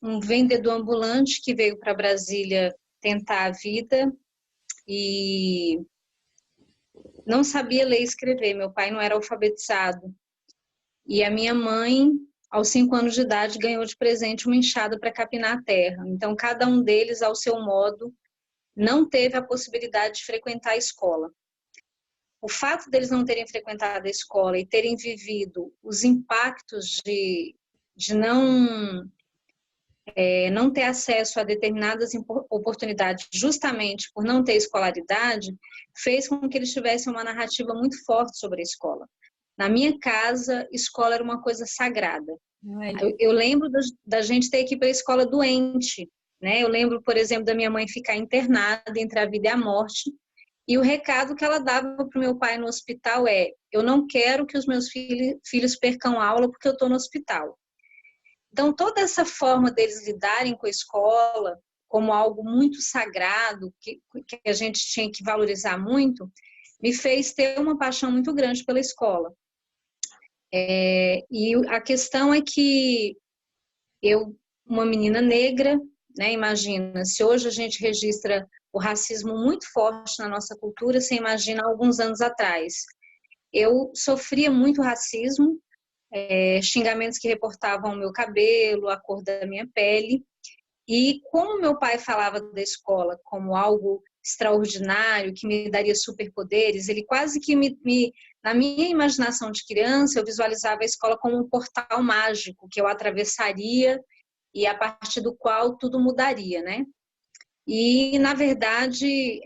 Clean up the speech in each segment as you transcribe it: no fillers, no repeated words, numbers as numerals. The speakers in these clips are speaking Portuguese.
um vendedor ambulante que veio para Brasília tentar a vida e não sabia ler e escrever. Meu pai não era alfabetizado. E a minha mãe, aos 5 anos de idade, ganhou de presente uma enxada para capinar a terra. Então, cada um deles, ao seu modo, não teve a possibilidade de frequentar a escola. O fato deles não terem frequentado a escola e terem vivido os impactos de não ter acesso a determinadas oportunidades justamente por não ter escolaridade, fez com que eles tivessem uma narrativa muito forte sobre a escola. Na minha casa, escola era uma coisa sagrada. Eu lembro da gente ter que ir para a escola doente, né? Eu lembro, por exemplo, da minha mãe ficar internada entre a vida e a morte, e o recado que ela dava para o meu pai no hospital é: eu não quero que os meus filhos percam aula porque eu estou no hospital. Então, toda essa forma deles lidarem com a escola como algo muito sagrado, que a gente tinha que valorizar muito, me fez ter uma paixão muito grande pela escola. E a questão é que eu, uma menina negra, né, imagina, se hoje a gente registra o racismo muito forte na nossa cultura, você imagina alguns anos atrás. Eu sofria muito racismo, xingamentos que reportavam o meu cabelo, a cor da minha pele, e como meu pai falava da escola como algo extraordinário, que me daria superpoderes, ele quase que na minha imaginação de criança, eu visualizava a escola como um portal mágico que eu atravessaria e a partir do qual tudo mudaria, né? E, na verdade,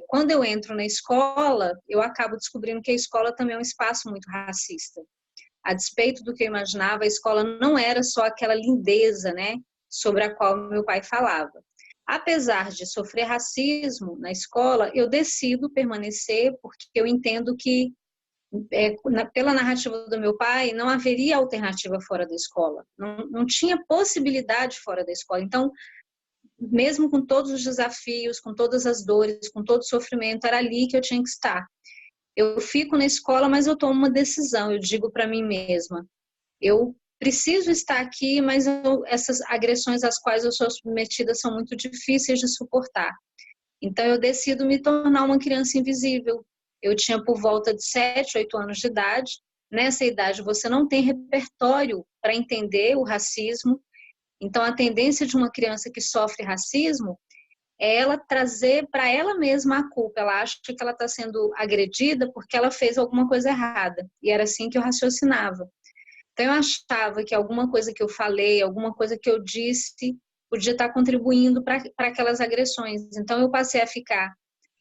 quando eu entro na escola, eu acabo descobrindo que a escola também é um espaço muito racista. A despeito do que eu imaginava, a escola não era só aquela lindeza, né, sobre a qual meu pai falava. Apesar de sofrer racismo na escola, eu decido permanecer porque eu entendo que, pela narrativa do meu pai, não haveria alternativa fora da escola. Não tinha possibilidade fora da escola. Então, mesmo com todos os desafios, com todas as dores, com todo o sofrimento, era ali que eu tinha que estar. Eu fico na escola, mas eu tomo uma decisão, eu digo para mim mesma, eu preciso estar aqui, mas essas agressões às quais eu sou submetida são muito difíceis de suportar. Então eu decido me tornar uma criança invisível. Eu tinha por volta de 7, 8 anos de idade. Nessa idade você não tem repertório para entender o racismo. Então a tendência de uma criança que sofre racismo é ela trazer para ela mesma a culpa. Ela acha que ela está sendo agredida porque ela fez alguma coisa errada. E era assim que eu raciocinava. Então, eu achava que alguma coisa que eu falei, alguma coisa que eu disse, podia estar contribuindo para aquelas agressões. Então, eu passei a ficar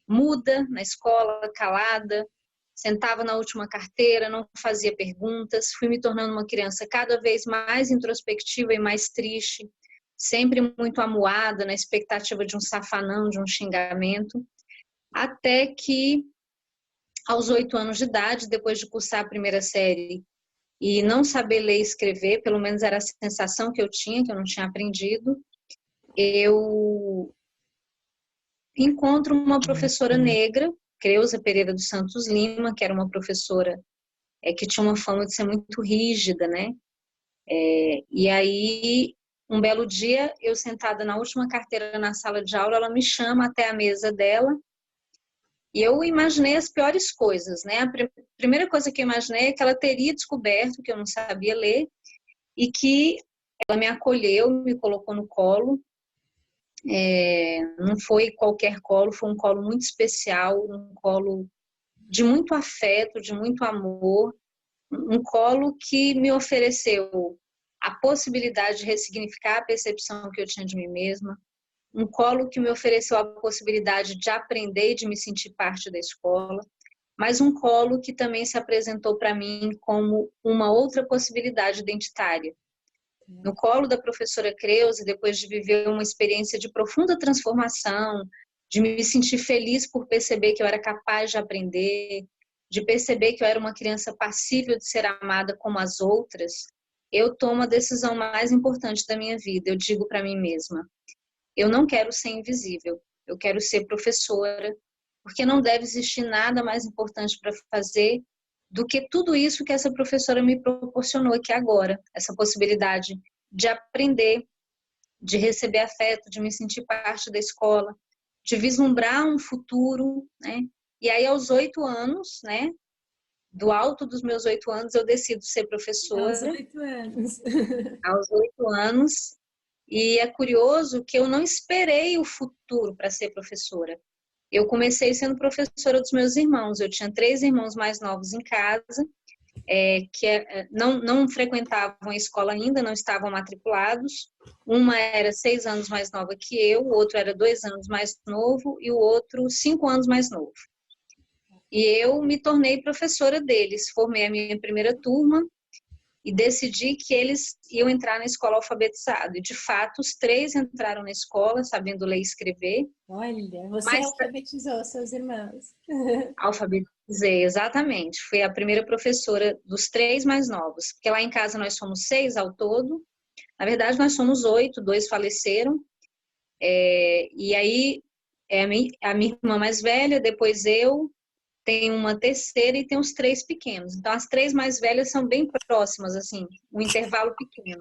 muda na escola, calada, sentava na última carteira, não fazia perguntas, fui me tornando uma criança cada vez mais introspectiva e mais triste, sempre muito amuada, na expectativa de um safanão, de um xingamento, até que, aos 8 anos de idade, depois de cursar a primeira série, e não saber ler e escrever, pelo menos era a sensação que eu não tinha aprendido, eu encontro uma professora negra, Creuza Pereira dos Santos Lima, que era uma professora que tinha uma fama de ser muito rígida, né? E aí, um belo dia, eu sentada na última carteira na sala de aula, ela me chama até a mesa dela, e eu imaginei as piores coisas, né? A primeira coisa que eu imaginei é que ela teria descoberto que eu não sabia ler e que ela me acolheu, me colocou no colo. Não foi qualquer colo, foi um colo muito especial, um colo de muito afeto, de muito amor, um colo que me ofereceu a possibilidade de ressignificar a percepção que eu tinha de mim mesma, um colo que me ofereceu a possibilidade de aprender e de me sentir parte da escola, mas um colo que também se apresentou para mim como uma outra possibilidade identitária. No colo da professora Creuza, depois de viver uma experiência de profunda transformação, de me sentir feliz por perceber que eu era capaz de aprender, de perceber que eu era uma criança passível de ser amada como as outras, eu tomo a decisão mais importante da minha vida. Eu digo para mim mesma, eu não quero ser invisível, eu quero ser professora, porque não deve existir nada mais importante para fazer do que tudo isso que essa professora me proporcionou aqui agora, essa possibilidade de aprender, de receber afeto, de me sentir parte da escola, de vislumbrar um futuro, né? E aí, aos 8 anos, né? Do alto dos meus 8 anos, eu decido ser Aos professora. 8 anos. Aos 8 anos. E é curioso que eu não esperei o futuro para ser professora. Eu comecei sendo professora dos meus irmãos. Eu tinha 3 irmãos mais novos em casa, não frequentavam a escola ainda, não estavam matriculados. Uma era 6 anos mais nova que eu, o outro era 2 anos mais novo e o outro 5 anos mais novo. E eu me tornei professora deles, formei a minha primeira turma e decidi que eles iam entrar na escola alfabetizado. E, de fato, os 3 entraram na escola, sabendo ler e escrever. Olha, você Mas alfabetizou seus irmãos. alfabetizei, exatamente. Fui a primeira professora dos 3 mais novos, porque lá em casa nós somos 6 ao todo. Na verdade, nós somos 8, 2 faleceram. E aí, a minha irmã mais velha, depois eu, tem uma terceira e tem os 3 pequenos. Então, as 3 mais velhas são bem próximas, assim, um intervalo pequeno.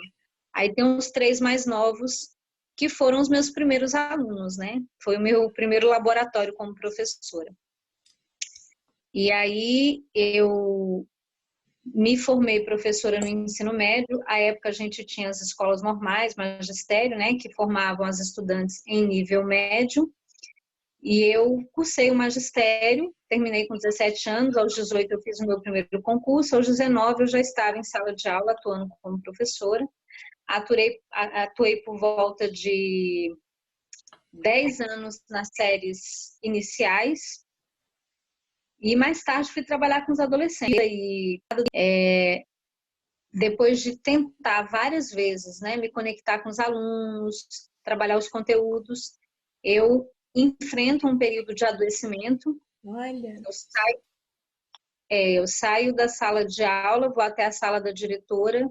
Aí tem os 3 mais novos, que foram os meus primeiros alunos, né? Foi o meu primeiro laboratório como professora. E aí eu me formei professora no ensino médio. À época a gente tinha as escolas normais, magistério, né, que formavam as estudantes em nível médio. E eu cursei o magistério, terminei com 17 anos, aos 18 eu fiz o meu primeiro concurso, aos 19 eu já estava em sala de aula atuando como professora. Atuei por volta de 10 anos nas séries iniciais e mais tarde fui trabalhar com os adolescentes. E depois de tentar várias vezes, né, me conectar com os alunos, trabalhar os conteúdos, eu enfrento um período de adoecimento. Olha, Eu saio da sala de aula, vou até a sala da diretora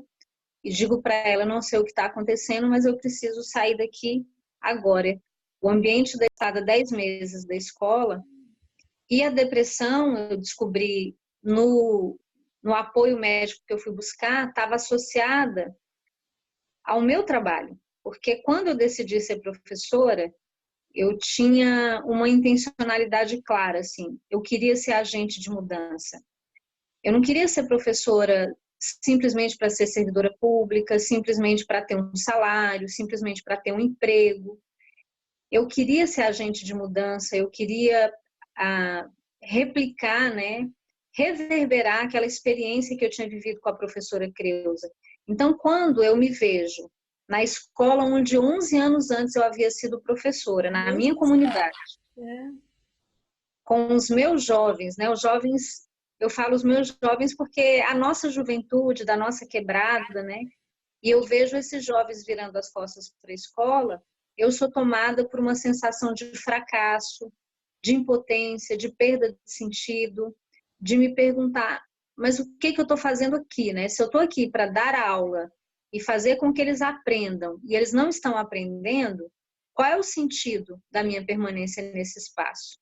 e digo para ela, não sei o que está acontecendo, mas eu preciso sair daqui agora. O ambiente da estada 10 meses da escola e a depressão, eu descobri no apoio médico que eu fui buscar, estava associada ao meu trabalho. Porque quando eu decidi ser professora, eu tinha uma intencionalidade clara, assim, eu queria ser agente de mudança. Eu não queria ser professora simplesmente para ser servidora pública, simplesmente para ter um salário, simplesmente para ter um emprego. Eu queria ser agente de mudança, eu queria replicar, né, reverberar aquela experiência que eu tinha vivido com a professora Creuza. Então, quando eu me vejo na escola onde 11 anos antes eu havia sido professora, na minha mesmo comunidade, é, com os meus jovens, né, os jovens, eu falo os meus jovens porque a nossa juventude, da nossa quebrada, né, e eu vejo esses jovens virando as costas para a escola, eu sou tomada por uma sensação de fracasso, de impotência, de perda de sentido, de me perguntar, mas o que eu estou fazendo aqui, né? Se eu estou aqui para dar aula e fazer com que eles aprendam e eles não estão aprendendo, qual é o sentido da minha permanência nesse espaço?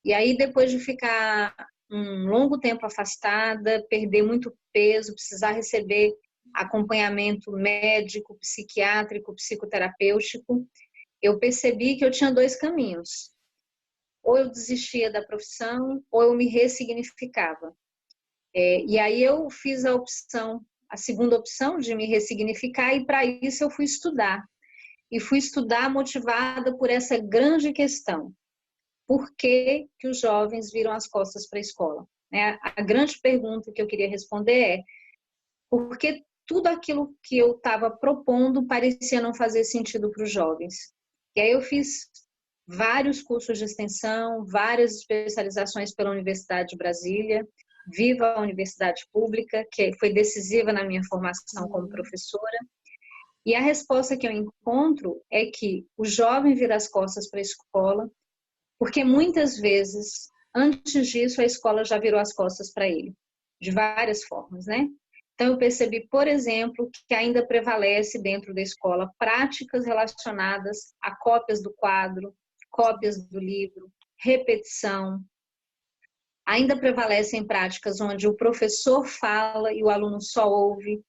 E aí, depois de ficar um longo tempo afastada, perder muito peso, precisar receber acompanhamento médico, psiquiátrico, psicoterapêutico, eu percebi que eu tinha 2 caminhos. Ou eu desistia da profissão, ou eu me ressignificava. E aí eu fiz a segunda opção de me ressignificar, e para isso eu fui estudar. E fui estudar motivada por essa grande questão. Por que que os jovens viram as costas para a escola? A grande pergunta que eu queria responder é por que tudo aquilo que eu estava propondo parecia não fazer sentido para os jovens? E aí eu fiz vários cursos de extensão, várias especializações pela Universidade de Brasília, viva a universidade pública, que foi decisiva na minha formação como professora. E a resposta que eu encontro é que o jovem vira as costas para a escola, porque muitas vezes, antes disso, a escola já virou as costas para ele, de várias formas, né? Então, eu percebi, por exemplo, que ainda prevalece dentro da escola práticas relacionadas a cópias do quadro, cópias do livro, repetição. Ainda prevalecem práticas onde o professor fala e o aluno só ouve,